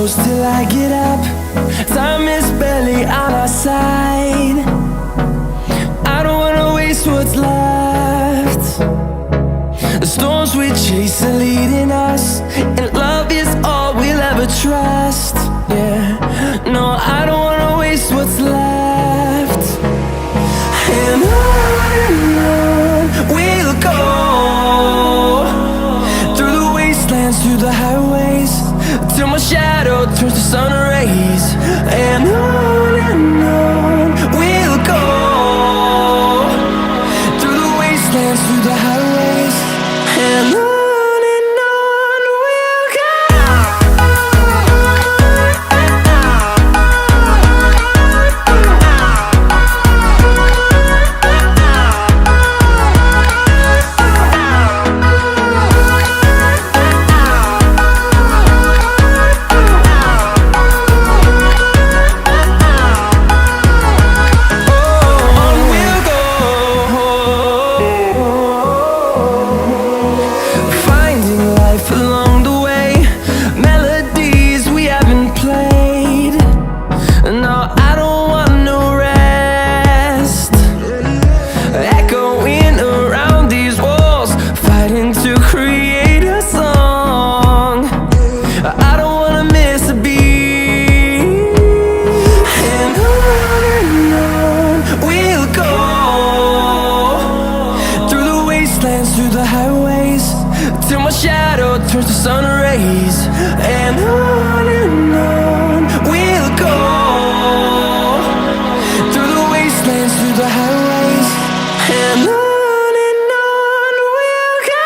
close till I get up. Time is barely on our side. I don't wanna waste what's left. The storms we chase are leading us, and love is all we'll ever trust. Yeah, no, I don't wanna waste what's left. And on we'll go, through the wastelands, through the highways, till my shadow turns to sun rays. And on we'll go, through the wastelands, through the highways, and on we'll go. Along the way, melodies we haven't played. No, I don't want no rest. Echoing around these walls, fighting to create a song. I don't wanna miss a beat. And on we'll go, through the wastelands, through the highways, till my shadow turns to sun rays. And on we'll go, through the wastelands, through the highways, and on we'll go.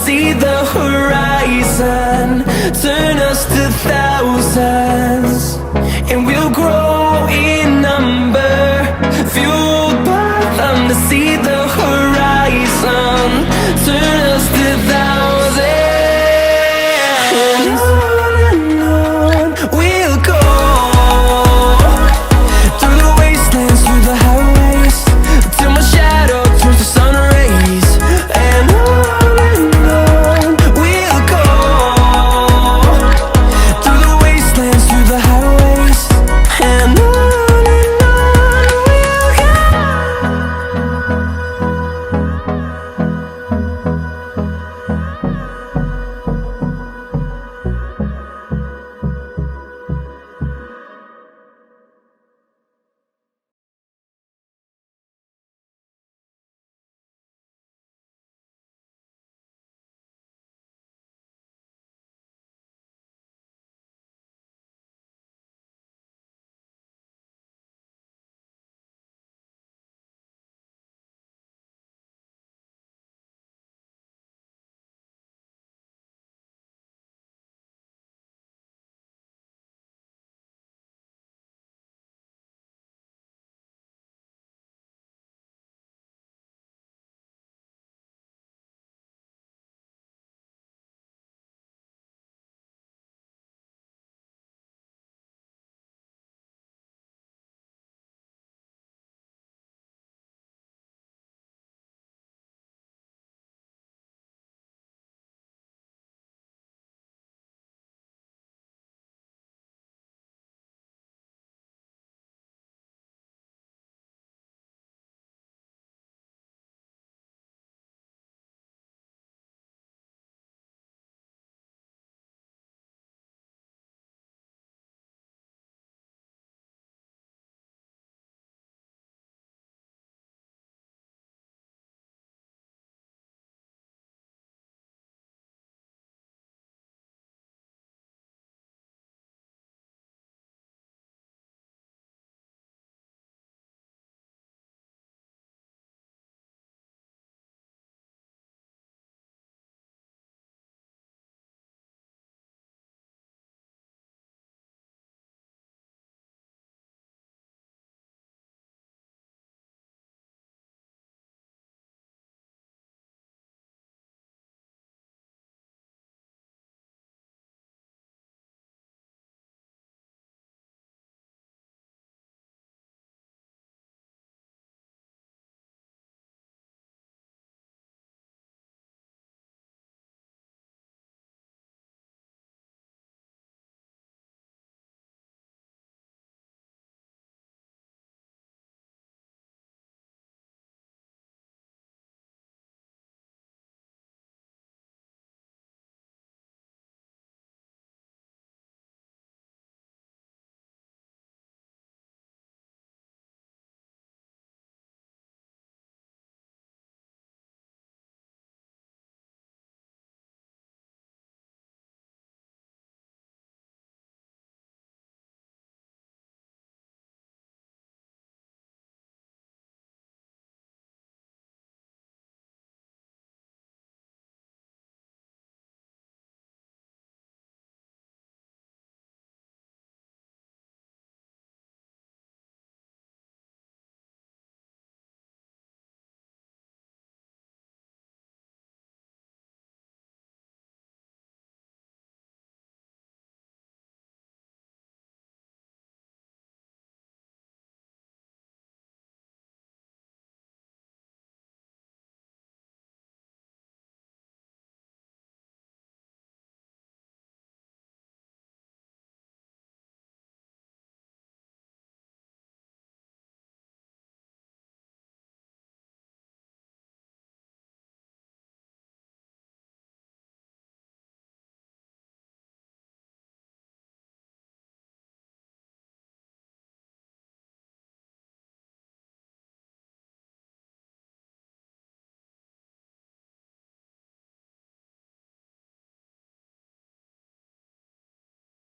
See the horizon turn us to thousands, and we'll grow in number, fueled by them to see the horizon.